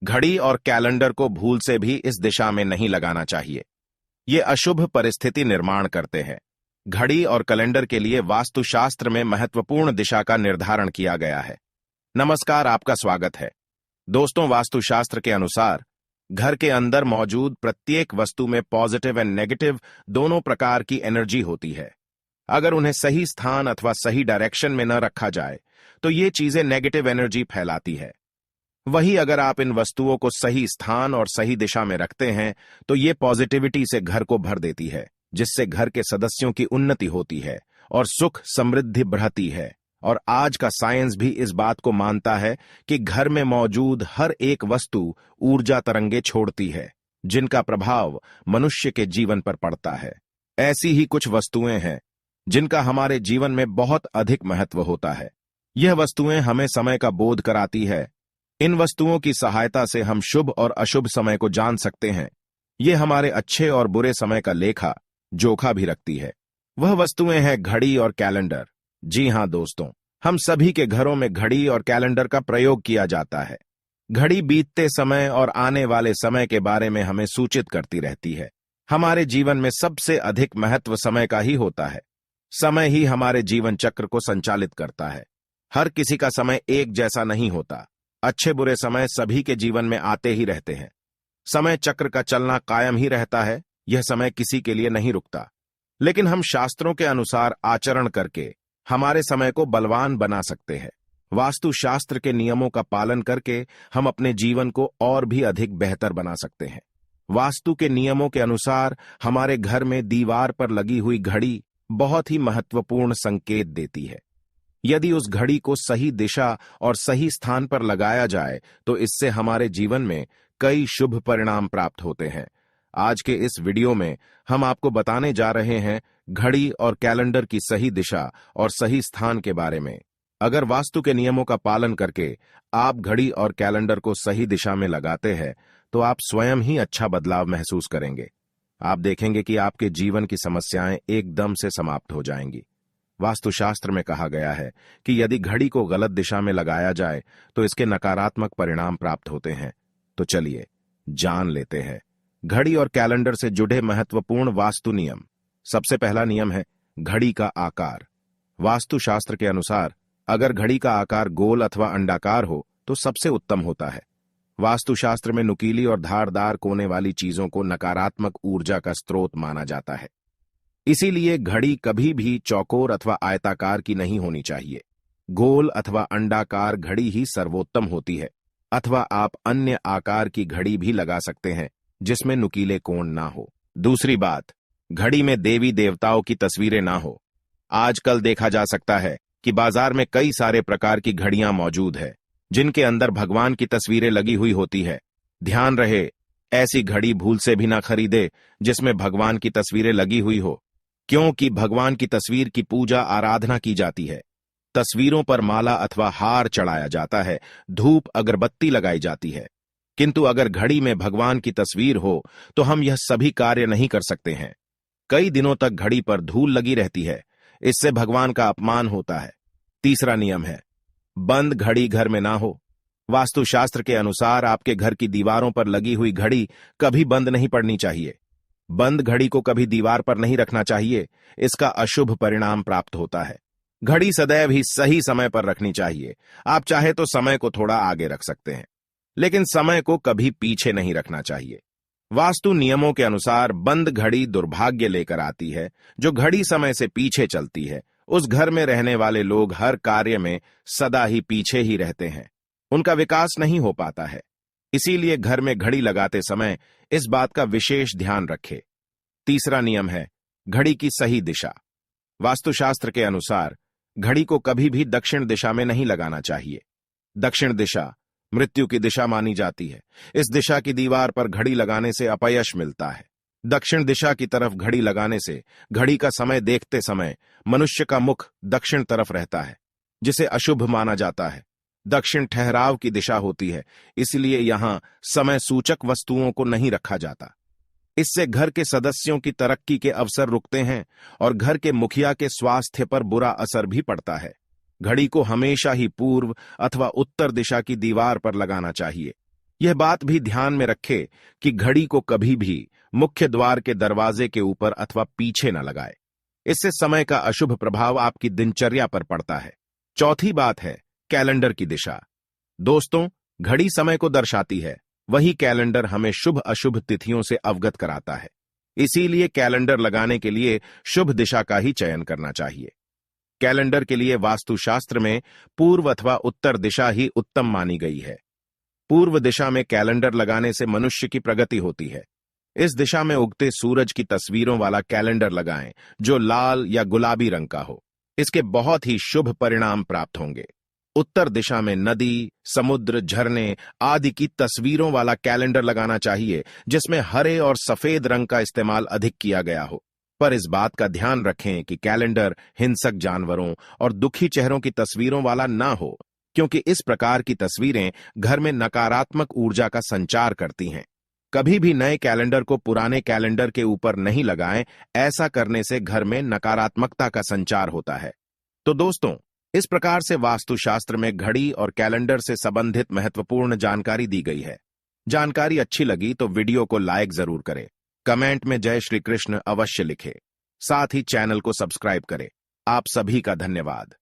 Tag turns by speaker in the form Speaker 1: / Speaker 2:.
Speaker 1: घड़ी और कैलेंडर को भूल से भी इस दिशा में नहीं लगाना चाहिए। ये अशुभ परिस्थिति निर्माण करते हैं। घड़ी और कैलेंडर के लिए वास्तुशास्त्र में महत्वपूर्ण दिशा का निर्धारण किया गया है। नमस्कार, आपका स्वागत है। दोस्तों, वास्तुशास्त्र के अनुसार घर के अंदर मौजूद प्रत्येक वस्तु में पॉजिटिव एंड नेगेटिव दोनों प्रकार की एनर्जी होती है। अगर उन्हें सही स्थान अथवा सही डायरेक्शन में न रखा जाए तो ये चीजें नेगेटिव एनर्जी फैलाती है। वहीं अगर आप इन वस्तुओं को सही स्थान और सही दिशा में रखते हैं तो ये पॉजिटिविटी से घर को भर देती है, जिससे घर के सदस्यों की उन्नति होती है और सुख समृद्धि बढ़ती है। और आज का साइंस भी इस बात को मानता है कि घर में मौजूद हर एक वस्तु ऊर्जा तरंगे छोड़ती है, जिनका प्रभाव मनुष्य के जीवन पर पड़ता है। ऐसी ही कुछ वस्तुएं हैं जिनका हमारे जीवन में बहुत अधिक महत्व होता है। यह वस्तुएं हमें समय का बोध कराती है। इन वस्तुओं की सहायता से हम शुभ और अशुभ समय को जान सकते हैं। ये हमारे अच्छे और बुरे समय का लेखा जोखा भी रखती है। वह वस्तुएं हैं घड़ी और कैलेंडर। जी हां दोस्तों, हम सभी के घरों में घड़ी और कैलेंडर का प्रयोग किया जाता है। घड़ी बीतते समय और आने वाले समय के बारे में हमें सूचित करती रहती है। हमारे जीवन में सबसे अधिक महत्व समय का ही होता है। समय ही हमारे जीवन चक्र को संचालित करता है। हर किसी का समय एक जैसा नहीं होता। अच्छे बुरे समय सभी के जीवन में आते ही रहते हैं। समय चक्र का चलना कायम ही रहता है। यह समय किसी के लिए नहीं रुकता। लेकिन हम शास्त्रों के अनुसार आचरण करके हमारे समय को बलवान बना सकते हैं। वास्तुशास्त्र के नियमों का पालन करके हम अपने जीवन को और भी अधिक बेहतर बना सकते हैं। वास्तु के नियमों के अनुसार हमारे घर में दीवार पर लगी हुई घड़ी बहुत ही महत्वपूर्ण संकेत देती है। यदि उस घड़ी को सही दिशा और सही स्थान पर लगाया जाए तो इससे हमारे जीवन में कई शुभ परिणाम प्राप्त होते हैं। आज के इस वीडियो में हम आपको बताने जा रहे हैं घड़ी और कैलेंडर की सही दिशा और सही स्थान के बारे में। अगर वास्तु के नियमों का पालन करके आप घड़ी और कैलेंडर को सही दिशा में लगाते हैं तो आप स्वयं ही अच्छा बदलाव महसूस करेंगे। आप देखेंगे कि आपके जीवन की समस्याएं एकदम से समाप्त हो जाएंगी। वास्तुशास्त्र में कहा गया है कि यदि घड़ी को गलत दिशा में लगाया जाए तो इसके नकारात्मक परिणाम प्राप्त होते हैं। तो चलिए जान लेते हैं घड़ी और कैलेंडर से जुड़े महत्वपूर्ण वास्तु नियम। सबसे पहला नियम है घड़ी का आकार। वास्तुशास्त्र के अनुसार अगर घड़ी का आकार गोल अथवा अंडाकार हो तो सबसे उत्तम होता है। वास्तुशास्त्र में नुकीली और धारदार कोने वाली चीजों को नकारात्मक ऊर्जा का स्रोत माना जाता है। इसीलिए घड़ी कभी भी चौकोर अथवा आयताकार की नहीं होनी चाहिए। गोल अथवा अंडाकार घड़ी ही सर्वोत्तम होती है। अथवा आप अन्य आकार की घड़ी भी लगा सकते हैं जिसमें नुकीले कोण ना हो। दूसरी बात, घड़ी में देवी देवताओं की तस्वीरें ना हो। आजकल देखा जा सकता है कि बाजार में कई सारे प्रकार की घड़ियां मौजूद है जिनके अंदर भगवान की तस्वीरें लगी हुई होती है। ध्यान रहे, ऐसी घड़ी भूल से भी ना खरीदे जिसमें भगवान की तस्वीरें लगी हुई हो, क्योंकि भगवान की तस्वीर की पूजा आराधना की जाती है। तस्वीरों पर माला अथवा हार चढ़ाया जाता है, धूप अगरबत्ती लगाई जाती है। किंतु अगर घड़ी में भगवान की तस्वीर हो तो हम यह सभी कार्य नहीं कर सकते हैं। कई दिनों तक घड़ी पर धूल लगी रहती है, इससे भगवान का अपमान होता है। तीसरा नियम है बंद घड़ी घर में ना हो। वास्तुशास्त्र के अनुसार आपके घर की दीवारों पर लगी हुई घड़ी कभी बंद नहीं पड़नी चाहिए। बंद घड़ी को कभी दीवार पर नहीं रखना चाहिए, इसका अशुभ परिणाम प्राप्त होता है। घड़ी सदैव ही सही समय पर रखनी चाहिए। आप चाहे तो समय को थोड़ा आगे रख सकते हैं, लेकिन समय को कभी पीछे नहीं रखना चाहिए। वास्तु नियमों के अनुसार बंद घड़ी दुर्भाग्य लेकर आती है। जो घड़ी समय से पीछे चलती है उस घर में रहने वाले लोग हर कार्य में सदा ही पीछे ही रहते हैं। उनका विकास नहीं हो पाता है। इसीलिए घर में घड़ी लगाते समय इस बात का विशेष ध्यान रखें। तीसरा नियम है घड़ी की सही दिशा। वास्तुशास्त्र के अनुसार घड़ी को कभी भी दक्षिण दिशा में नहीं लगाना चाहिए। दक्षिण दिशा मृत्यु की दिशा मानी जाती है। इस दिशा की दीवार पर घड़ी लगाने से अपयश मिलता है। दक्षिण दिशा की तरफ घड़ी लगाने से घड़ी का समय देखते समय मनुष्य का मुख दक्षिण तरफ रहता है, जिसे अशुभ माना जाता है। दक्षिण ठहराव की दिशा होती है, इसलिए यहां समय सूचक वस्तुओं को नहीं रखा जाता। इससे घर के सदस्यों की तरक्की के अवसर रुकते हैं और घर के मुखिया के स्वास्थ्य पर बुरा असर भी पड़ता है। घड़ी को हमेशा ही पूर्व अथवा उत्तर दिशा की दीवार पर लगाना चाहिए। यह बात भी ध्यान में रखे कि घड़ी को कभी भी मुख्य द्वार के दरवाजे के ऊपर अथवा पीछे न लगाए। इससे समय का अशुभ प्रभाव आपकी दिनचर्या पर पड़ता है। चौथी बात है कैलेंडर की दिशा। दोस्तों, घड़ी समय को दर्शाती है, वही कैलेंडर हमें शुभ अशुभ तिथियों से अवगत कराता है। इसीलिए कैलेंडर लगाने के लिए शुभ दिशा का ही चयन करना चाहिए। कैलेंडर के लिए वास्तुशास्त्र में पूर्व अथवा उत्तर दिशा ही उत्तम मानी गई है। पूर्व दिशा में कैलेंडर लगाने से मनुष्य की प्रगति होती है। इस दिशा में उगते सूरज की तस्वीरों वाला कैलेंडर लगाएं जो लाल या गुलाबी रंग का हो। इसके बहुत ही शुभ परिणाम प्राप्त होंगे। उत्तर दिशा में नदी, समुद्र, झरने आदि की तस्वीरों वाला कैलेंडर लगाना चाहिए जिसमें हरे और सफेद रंग का इस्तेमाल अधिक किया गया हो। पर इस बात का ध्यान रखें कि कैलेंडर हिंसक जानवरों और दुखी चेहरों की तस्वीरों वाला ना हो, क्योंकि इस प्रकार की तस्वीरें घर में नकारात्मक ऊर्जा का संचार करती हैं। कभी भी नए कैलेंडर को पुराने कैलेंडर के ऊपर नहीं लगाएं, ऐसा करने से घर में नकारात्मकता का संचार होता है। तो दोस्तों, इस प्रकार से वास्तुशास्त्र में घड़ी और कैलेंडर से संबंधित महत्वपूर्ण जानकारी दी गई है। जानकारी अच्छी लगी तो वीडियो को लाइक जरूर करें, कमेंट में जय श्री कृष्ण अवश्य लिखें, साथ ही चैनल को सब्सक्राइब करें। आप सभी का धन्यवाद।